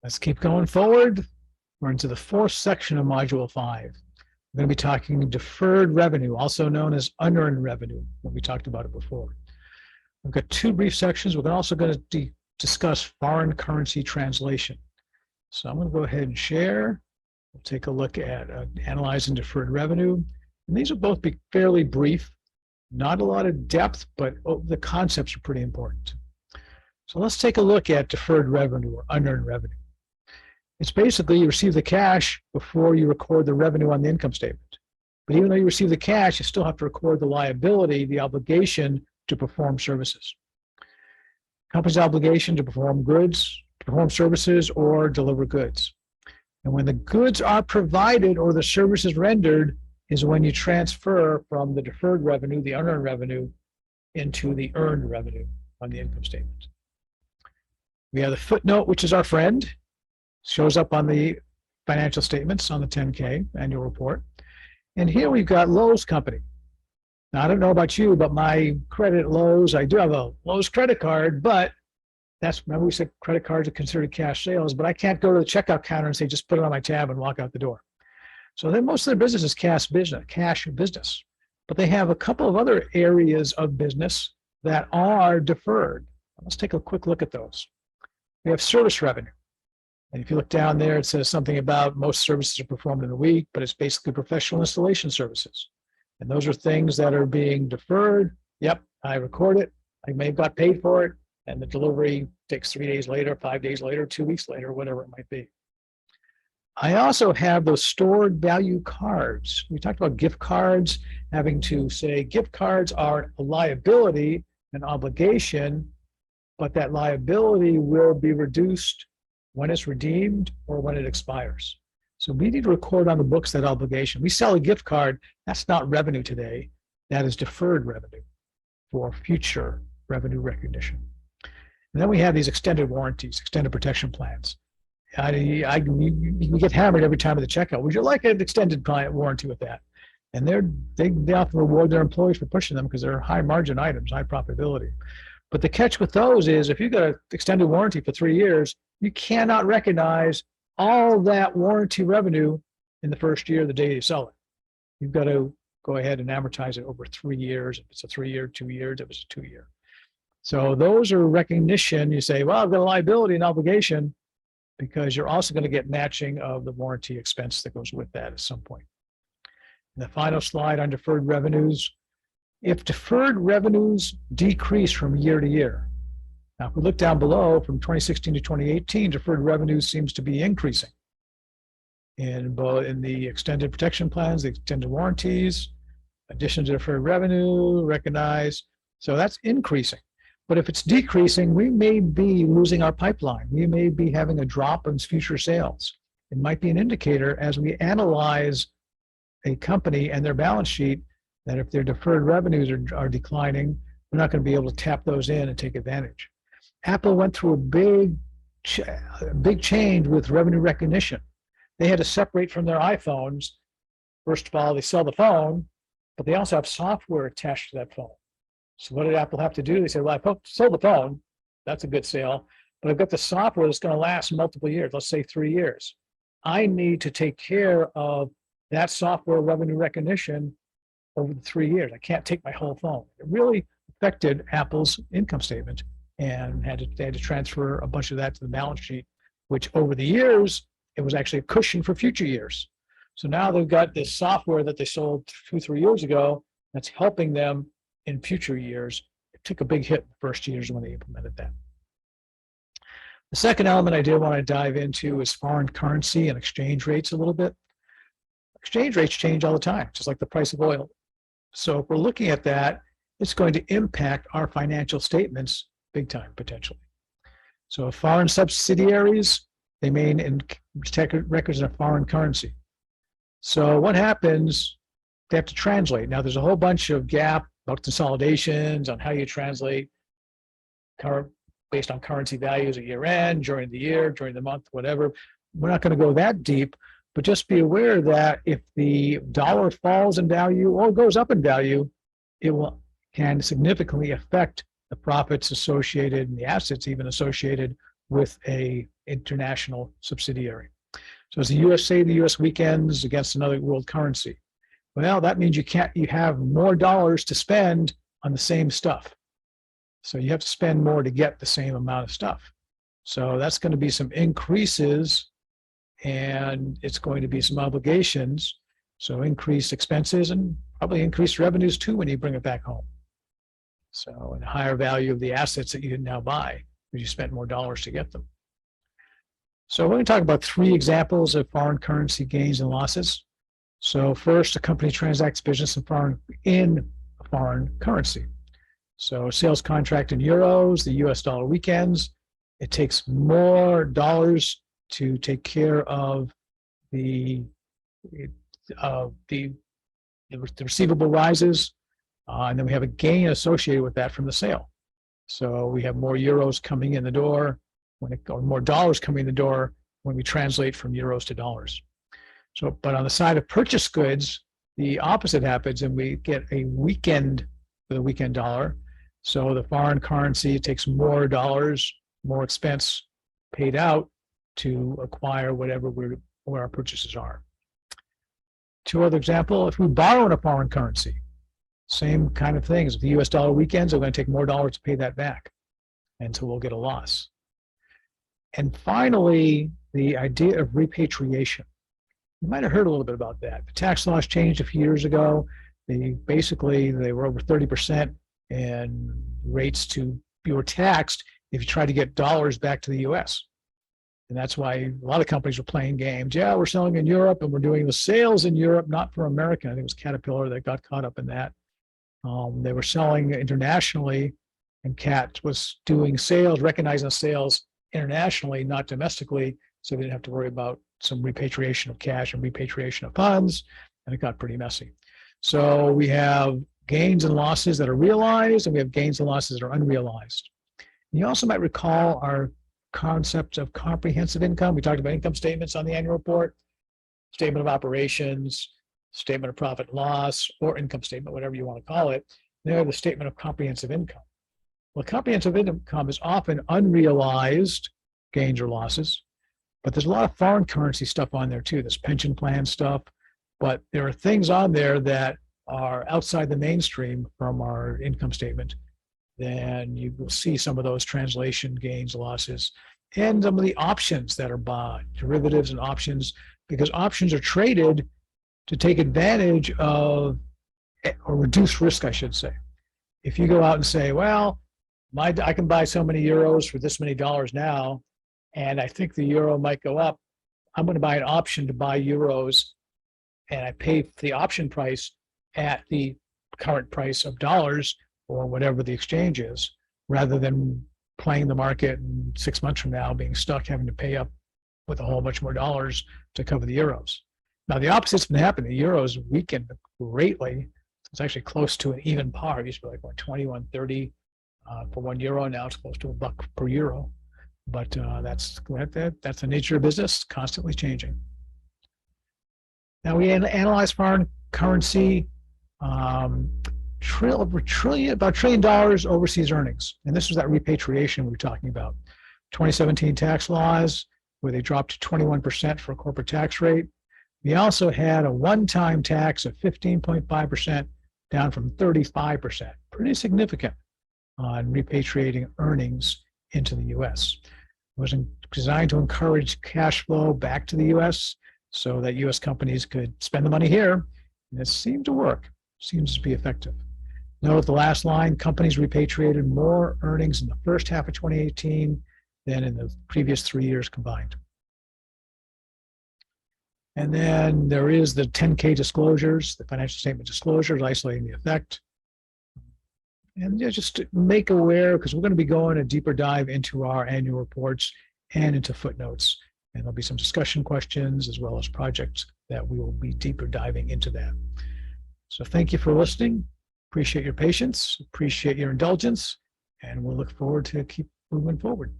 Let's keep going forward. We're into the fourth section of Module 5. We're going to be talking deferred revenue, also known as unearned revenue, when we talked about it before. We've got two brief sections. We're also going to discuss foreign currency translation. So I'm going to go ahead and share. We'll take a look at analyzing deferred revenue. And these will both be fairly brief, not a lot of depth, but the concepts are pretty important. So let's take a look at deferred revenue or unearned revenue. It's basically you receive the cash before you record the revenue on the income statement. But even though you receive the cash, you still have to record the liability, the obligation to perform services. Company's obligation to perform goods, perform services, or deliver goods. And when the goods are provided or the service is rendered is when you transfer from the deferred revenue, the unearned revenue, into the earned revenue on the income statement. We have the footnote, which is our friend. Shows up on the financial statements on the 10K annual report. And here we've got Lowe's Company. Now, I don't know about you, but my credit at Lowe's, I do have a Lowe's credit card, but remember we said credit cards are considered cash sales, but I can't go to the checkout counter and say, just put it on my tab and walk out the door. So then most of their business is cash business. But they have a couple of other areas of business that are deferred. Let's take a quick look at those. We have service revenue. And if you look down there, it says something about most services are performed in a week, but it's basically professional installation services. And those are things that are being deferred. Yep, I record it. I may have got paid for it. And the delivery takes 3 days later, 5 days later, 2 weeks later, whatever it might be. I also have those stored value cards. We talked about gift cards, having to say gift cards are a liability, an obligation, but that liability will be reduced when it's redeemed or when it expires. So we need to record on the books that obligation. We sell a gift card, that's not revenue today. That is deferred revenue for future revenue recognition. And then we have these extended warranties, extended protection plans. We get hammered every time at the checkout. Would you like an extended client warranty with that? And they often reward their employees for pushing them because they're high margin items, high profitability. But the catch with those is if you've got an extended warranty for 3 years, you cannot recognize all that warranty revenue in the first year, the day you sell it. You've got to go ahead and amortize it over 3 years. If it's a 3 year, 2 years, if it's a 2 year. So those are recognition. You say, well, I've got a liability and obligation because you're also going to get matching of the warranty expense that goes with that at some point. And the final slide on deferred revenues. If deferred revenues decrease from year to year, now if we look down below from 2016 to 2018, deferred revenue seems to be increasing in the extended protection plans, the extended warranties, addition to deferred revenue, recognized. So that's increasing. But if it's decreasing, we may be losing our pipeline. We may be having a drop in future sales. It might be an indicator as we analyze a company and their balance sheet that if their deferred revenues are declining, we're not going to be able to tap those in and take advantage. Apple went through a big change with revenue recognition. They had to separate from their iPhones. First of all, they sell the phone, but they also have software attached to that phone. So what did Apple have to do? They said, well, I sold the phone. That's a good sale. But I've got the software that's going to last multiple years, let's say 3 years. I need to take care of that software revenue recognition over the 3 years. I can't take my whole phone. It really affected Apple's income statement and they had to transfer a bunch of that to the balance sheet, which over the years, it was actually a cushion for future years. So now they've got this software that they sold 2-3 years ago that's helping them in future years. It took a big hit in the first years when they implemented that. The second element I did want to dive into is foreign currency and exchange rates a little bit. Exchange rates change all the time, just like the price of oil. So if we're looking at that, it's going to impact our financial statements big time, potentially. So foreign subsidiaries, they maintain records in a foreign currency. So what happens, they have to translate. Now there's a whole bunch of gap about consolidations on how you translate based on currency values at year end, during the year, during the month, whatever. We're not going to go that deep, but just be aware that if the dollar falls in value or goes up in value, it can significantly affect the profits associated and the assets even associated with a international subsidiary. So as the U.S. say the U.S. weakens against another world currency, well, that means you have more dollars to spend on the same stuff. So you have to spend more to get the same amount of stuff. So that's going to be some increases, and it's going to be some obligations. So increased expenses and probably increased revenues too when you bring it back home. So and a higher value of the assets that you can now buy because you spent more dollars to get them. So we're going to talk about 3 examples of foreign currency gains and losses. So first, a company transacts business in foreign currency. So sales contract in euros, the US dollar weakens. It takes more dollars to take care of the receivable rises, and then we have a gain associated with that from the sale. So we have more euros coming in the door or more dollars coming in the door when we translate from euros to dollars. So, but on the side of purchase goods, the opposite happens, and we get a weakened with a weakened dollar. So the foreign currency takes more dollars, more expense paid out to acquire whatever where our purchases are. 2 other examples: if we borrow in a foreign currency, same kind of things. If the US dollar weakens, we're going to take more dollars to pay that back, and so we'll get a loss. And finally, the idea of repatriation. You might have heard a little bit about that. The tax laws changed a few years ago. They were over 30% and rates you were taxed if you tried to get dollars back to the US. And that's why a lot of companies were playing games. Yeah, we're selling in Europe and we're doing the sales in Europe, not for America. I think it was Caterpillar that got caught up in that. They were selling internationally, and CAT was doing sales, recognizing sales internationally, not domestically, so they didn't have to worry about some repatriation of cash and repatriation of funds, and it got pretty messy. So we have gains and losses that are realized, and we have gains and losses that are unrealized. And you also might recall our concept of comprehensive income. We talked about income statements on the annual report, statement of operations, statement of profit and loss, or income statement, whatever you want to call it. They're the statement of comprehensive income. Well, comprehensive income is often unrealized gains or losses, but there's a lot of foreign currency stuff on there too. There's pension plan stuff, but there are things on there that are outside the mainstream from our income statement. Then you will see some of those translation gains, losses, and some of the options that are bought, derivatives and options, because options are traded to take advantage of, or reduce risk, I should say. If you go out and say, well, I can buy so many euros for this many dollars now, and I think the euro might go up, I'm going to buy an option to buy euros, and I pay the option price at the current price of dollars or whatever the exchange is, rather than playing the market and 6 months from now being stuck having to pay up with a whole bunch more dollars to cover the euros. Now, the opposite's been happening. The euros weakened greatly. It's actually close to an even par. It used to be like 21.30 for 1 euro. Now it's close to $1 per euro. But that's the nature of business, constantly changing. Now we analyze foreign currency, about $1 trillion overseas earnings. And this was that repatriation we were talking about. 2017 tax laws, where they dropped to 21% for a corporate tax rate. We also had a one-time tax of 15.5%, down from 35%. Pretty significant on repatriating earnings into the U.S. It was designed to encourage cash flow back to the U.S. so that U.S. companies could spend the money here, and it seemed to work, seems to be effective. Note the last line, companies repatriated more earnings in the first half of 2018 than in the previous 3 years combined. And then there is the 10K disclosures, the financial statement disclosures, isolating the effect. And just to make aware, because we're going to be going a deeper dive into our annual reports and into footnotes. And there'll be some discussion questions as well as projects that we will be deeper diving into that. So thank you for listening. Appreciate your patience, appreciate your indulgence, and we'll look forward to keep moving forward.